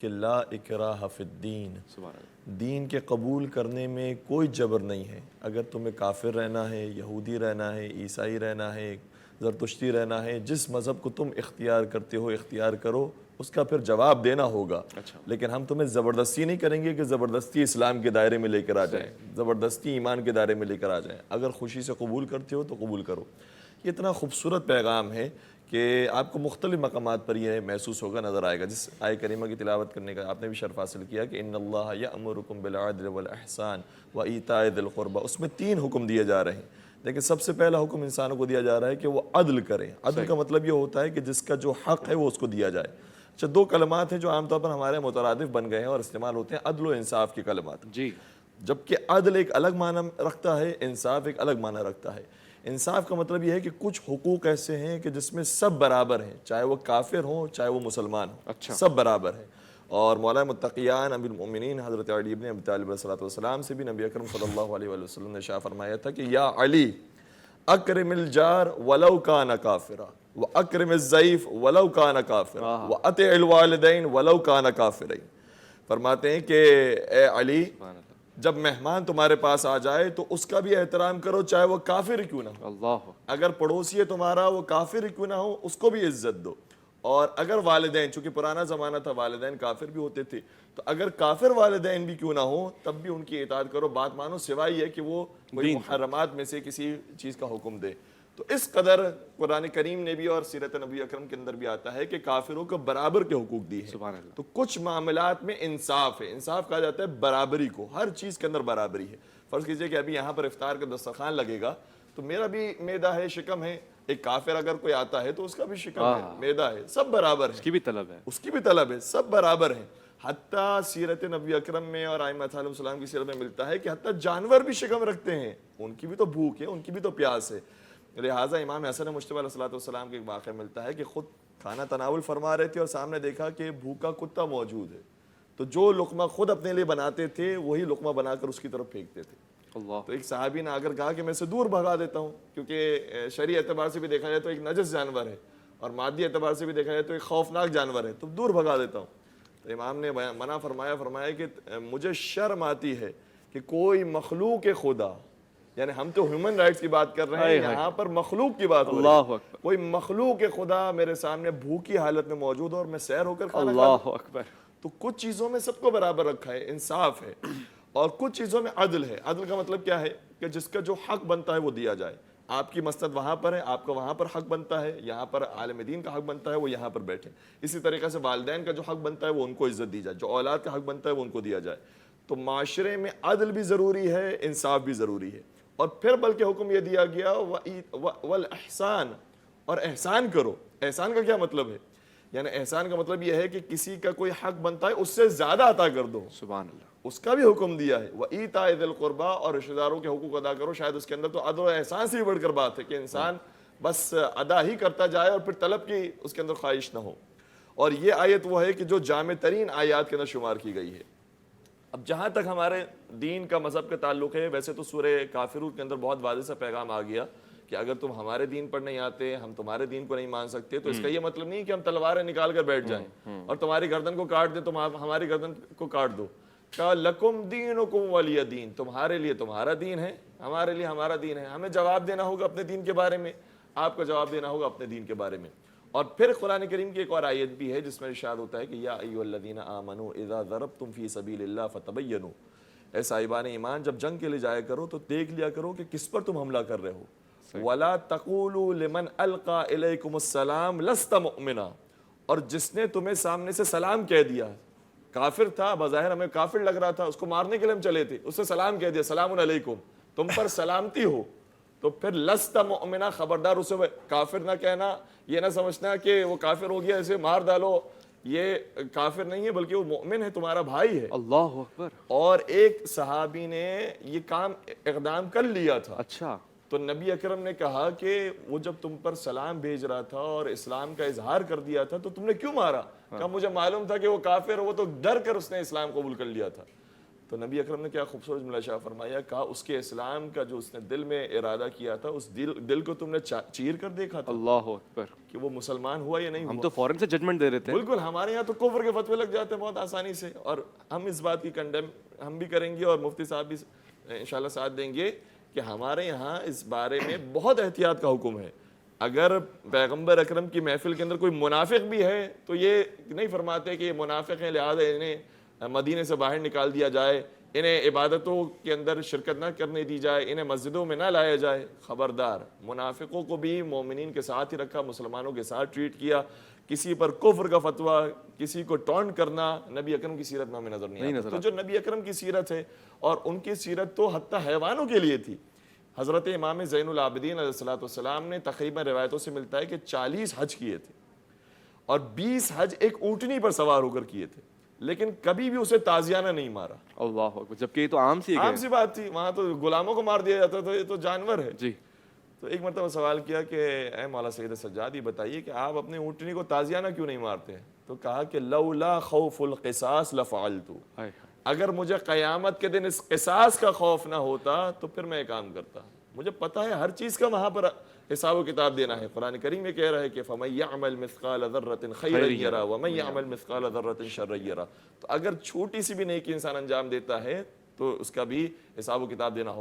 کہ لا اکراہ فی الدین، دین کے قبول کرنے میں کوئی جبر نہیں ہے۔ اگر تمہیں کافر رہنا ہے، یہودی رہنا ہے، عیسائی رہنا ہے، زرتشتی رہنا ہے، جس مذہب کو تم اختیار کرتے ہو اختیار کرو، اس کا پھر جواب دینا ہوگا۔ لیکن ہم تمہیں زبردستی نہیں کریں گے کہ زبردستی اسلام کے دائرے میں لے کر آ جائیں، زبردستی ایمان کے دائرے میں لے کر آ جائیں۔ اگر خوشی سے قبول کرتے ہو تو قبول کرو۔ یہ اتنا خوبصورت پیغام ہے کہ آپ کو مختلف مقامات پر یہ محسوس ہوگا، نظر آئے گا۔ جس آیہ کریمہ کی تلاوت کرنے کا آپ نے بھی شرف حاصل کیا کہ ان اللہ یأمرکم بالعدل والاحسان وایتاء ذی القربى، اس میں 3 حکم دیے جا رہے ہیں۔ لیکن سب سے پہلا حکم انسانوں کو دیا جا رہا ہے کہ وہ عدل کریں۔ عدل کا مطلب یہ ہوتا ہے کہ جس کا جو حق ہے وہ اس کو دیا جائے۔ اچھا، 2 کلمات ہیں جو عام طور پر ہمارے مترادف بن گئے ہیں اور استعمال ہوتے ہیں، عدل و انصاف کے کلمات۔ جبکہ عدل ایک الگ معنی رکھتا ہے، انصاف ایک الگ معنی رکھتا ہے۔ انصاف کا مطلب یہ ہے کہ کچھ حقوق ایسے ہیں کہ جس میں سب برابر ہیں، چاہے وہ کافر ہوں چاہے وہ مسلمان ہوں، سب برابر ہیں۔ اور مولا متقیان امیر المؤمنین حضرت علی بن ابی طالب علیہ السلام سے بھی نبی اکرم صلی اللہ علیہ وآلہ وسلم نے ارشاد فرمایا تھا کہ یا علی اکرم الجار ولو کان کافرا واکرم الضیف ولو کان کافرا واطع الوالدین ولو کان کافرین۔ فرماتے ہیں کہ اے علی، جب مہمان تمہارے پاس آ جائے تو اس کا بھی احترام کرو چاہے وہ کافر کیوں نہ ہو۔ اگر پڑوسی ہے تمہارا وہ کافر کیوں نہ ہو، اس کو بھی عزت دو۔ اور اگر والدین، چونکہ پرانا زمانہ تھا والدین کافر بھی ہوتے تھے، تو اگر کافر والدین بھی کیوں نہ ہو تب بھی ان کی اطاعت کرو، بات مانو، سوائے یہ کہ وہ کوئی محرمات میں سے کسی چیز کا حکم دے۔ تو اس قدر قرآن کریم نے بھی اور سیرت نبی اکرم کے اندر بھی آتا ہے کہ کافروں کو برابر کے حقوق دی ہے۔ تو کچھ معاملات میں انصاف ہے، انصاف کہا جاتا ہے برابری کو، ہر چیز کے اندر برابری ہے۔ فرض کیجئے کہ ابھی یہاں پر افطار کا دسترخوان لگے گا تو میرا بھی معدہ ہے، شکم ہے، ایک کافر اگر کوئی آتا ہے تو اس کا بھی شکم ہے، معدہ ہے، سب برابر ہے، اس کی بھی طلب ہے، سب برابر ہیں۔ حتیٰ سیرت نبی اکرم میں اور ائمہ علیہ السلام کی سیرت میں ملتا ہے کہ حتیٰ جانور بھی شکم رکھتے ہیں، ان کی بھی تو بھوک ہے، ان کی بھی تو پیاس ہے۔ لہٰذا امام حسن مجتبی علیہ السلام کے ایک واقعہ ملتا ہے کہ خود کھانا تناول فرما رہے تھے اور سامنے دیکھا کہ بھوکا کتا موجود ہے، تو جو لقمہ خود اپنے لیے بناتے تھے وہی لقمہ بنا کر اس کی طرف پھینکتے تھے۔ تو ایک صحابی نے آگر کہا کہ میں اسے دور بھگا دیتا ہوں، کیونکہ شرعی اعتبار سے بھی دیکھا جائے تو ایک نجس جانور ہے اور مادی اعتبار سے بھی دیکھا جائے تو ایک خوفناک جانور ہے، تو دور بھگا دیتا ہوں۔ تو امام نے منع فرمایا کہ مجھے شرم آتی ہے کہ کوئی مخلوق خدا، یعنی ہم تو ہیومن رائٹس کی بات کر رہے ہیں، یہاں پر مخلوق کی بات ہو رہی ہے، کوئی مخلوق خدا میرے سامنے بھوکی حالت میں موجود ہو اور میں سیر ہو کر کھانا کھاتا ہوں۔ تو کچھ چیزوں میں سب کو برابر رکھا ہے، انصاف ہے، اور کچھ چیزوں میں عدل ہے۔ عدل کا مطلب کیا ہے کہ جس کا جو حق بنتا ہے وہ دیا جائے۔ آپ کی مسند وہاں پر ہے، آپ کا وہاں پر حق بنتا ہے، یہاں پر عالم دین کا حق بنتا ہے، وہ یہاں پر بیٹھے۔ اسی طریقے سے والدین کا جو حق بنتا ہے وہ ان کو عزت دی جائے، جو اولاد کا حق بنتا ہے وہ ان کو دیا جائے۔ تو معاشرے میں عدل بھی ضروری ہے، انصاف بھی ضروری ہے، اور پھر بلکہ حکم یہ دیا گیا والاحسان، اور احسان کرو۔ احسان کا کیا مطلب ہے؟ یعنی احسان کا مطلب یہ ہے کہ کسی کا کوئی حق بنتا ہے اس سے زیادہ عطا کر دو، سبحان اللہ، اس کا بھی حکم دیا ہے۔ وایتاء ذی القربى، اور رشتہ داروں کے حقوق ادا کرو۔ شاید اس کے اندر تو عدل و احسان سے بھی بڑھ کر بات ہے کہ انسان بس ادا ہی کرتا جائے اور پھر طلب کی اس کے اندر خواہش نہ ہو۔ اور یہ آیت وہ ہے کہ جو جامع ترین آیات کے اندر شمار کی گئی ہے۔ اب جہاں تک ہمارے دین کا مذہب کا تعلق ہے، ویسے تو سورہ کافرون کے اندر بہت واضح سا پیغام آ گیا کہ اگر تم ہمارے دین پر نہیں آتے، ہم تمہارے دین کو نہیں مان سکتے، تو اس کا یہ مطلب نہیں کہ ہم تلواریں نکال کر بیٹھ جائیں اور تمہاری گردن کو کاٹ دیں، تم ہماری گردن کو کاٹ دو۔ کہا لکم دینکم ولی دین، تمہارے لیے تمہارا دین ہے، ہمارے لیے ہمارا دین ہے۔ ہمیں جواب دینا ہوگا اپنے دین کے بارے میں، آپ کو جواب دینا ہوگا اپنے دین کے بارے میں۔ اور پھر قرآن کریم کی ایک اور آیت بھی ہے جس میں ارشاد ہوتا ہے کہ یا ایھا الذین آمنوا اذا ضربتم فی سبیل اللہ فتبینوا، اے صاحبان ایمان جب جنگ کے لیے جایا کرو تو دیکھ لیا کرو کہ کس پر تم حملہ کر رہے ہو۔ ولا تقولوا لمن القى الیکم السلام لست مؤمنا، اور جس نے تمہیں سامنے سے سلام کہہ دیا، کافر تھا، بظاہر ہمیں کافر لگ رہا تھا، اس کو مارنے کے لیے ہم چلے تھے، اس سے سلام کہہ دیا، سلام علیکم، تم پر سلامتی ہو، تو پھر لست مؤمنا، خبردار اسے کافر نہ کہنا، یہ نہ سمجھنا کہ وہ کافر ہو گیا اسے مار ڈالو، یہ کافر نہیں ہے بلکہ وہ مؤمن ہے، تمہارا بھائی ہے۔ اللہ اکبر۔ اور ایک صحابی نے یہ کام اقدام کر لیا تھا، اچھا، تو نبی اکرم نے کہا کہ وہ جب تم پر سلام بھیج رہا تھا اور اسلام کا اظہار کر دیا تھا تو تم نے کیوں مارا؟ کہا مجھے معلوم تھا کہ وہ کافر، وہ تو ڈر کر اس نے اسلام قبول کر لیا تھا۔ تو نبی اکرم نے کیا خوبصورت جملہ شاہ فرمایا، کہا اس کے اسلام کا جو اس نے دل میں ارادہ کیا تھا اس دل کو تم نے چیر کر دیکھا تھا اللہ اکبر، کہ وہ مسلمان ہوا یا نہیں ہوا. ہم تو فوراً سے ججمنٹ دے رہے تھے. بالکل، ہمارے یہاں تو کفر کے فتوے لگ جاتے ہیں بہت آسانی سے، اور ہم اس بات کی کنڈیم ہم بھی کریں گے اور مفتی صاحب بھی انشاءاللہ ساتھ دیں گے کہ ہمارے یہاں اس بارے میں بہت احتیاط کا حکم ہے. اگر پیغمبر اکرم کی محفل کے اندر کوئی منافق بھی ہے تو یہ نہیں فرماتے کہ یہ منافق ہیں لہٰذا انہیں مدینے سے باہر نکال دیا جائے، انہیں عبادتوں کے اندر شرکت نہ کرنے دی جائے، انہیں مسجدوں میں نہ لایا جائے. خبردار، منافقوں کو بھی مومنین کے ساتھ ہی رکھا، مسلمانوں کے ساتھ ٹریٹ کیا. کسی پر کفر کا فتویٰ، کسی کو ٹونٹ کرنا نبی اکرم کی سیرت میں ہمیں نظر نہیں آتا. تو جو نبی اکرم کی سیرت ہے، اور ان کی سیرت تو حتیٰ حیوانوں کے لیے تھی. حضرت امام زین العابدین علیہ السلام نے تقریباً روایتوں سے ملتا ہے کہ 40 حج کیے تھے اور 20 حج ایک اونٹنی پر سوار ہو کر کیے تھے، لیکن کبھی بھی اسے تازیانہ نہیں مارا. اللہ اکبر، جبکہ یہ تو عام سی بات تھی. وہاں تو غلاموں کو مار دیا جاتا تھا، یہ تو جانور ہے. جی. تو ایک مرتبہ سوال کیا کہ اے مولا سید سجاد، یہ بتائیے کہ آپ اپنے اونٹنی کو تازیانہ کیوں نہیں مارتے؟ تو کہا کہ لولا خوف القصاص لفعلت، اگر مجھے قیامت کے دن اس قصاص کا خوف نہ ہوتا تو پھر میں کام کرتا. مجھے پتا ہے ہر چیز کا وہاں پر حساب و کتاب دینا ہے. قرآن کریم میں کہہ رہا ہے کہ فَمَن يَعْمَلْ مِثْقَالَ ذَرَّةٍ خَيْرًا يَرَهُ وَمَن يَعْمَلْ مِثْقَالَ ذَرَّةٍ شَرًّا يَرَهُ. تو اگر چھوٹی سی بھی نیکی انسان انجام دیتا ہے تو اس کا بھی حساب و کتاب دینا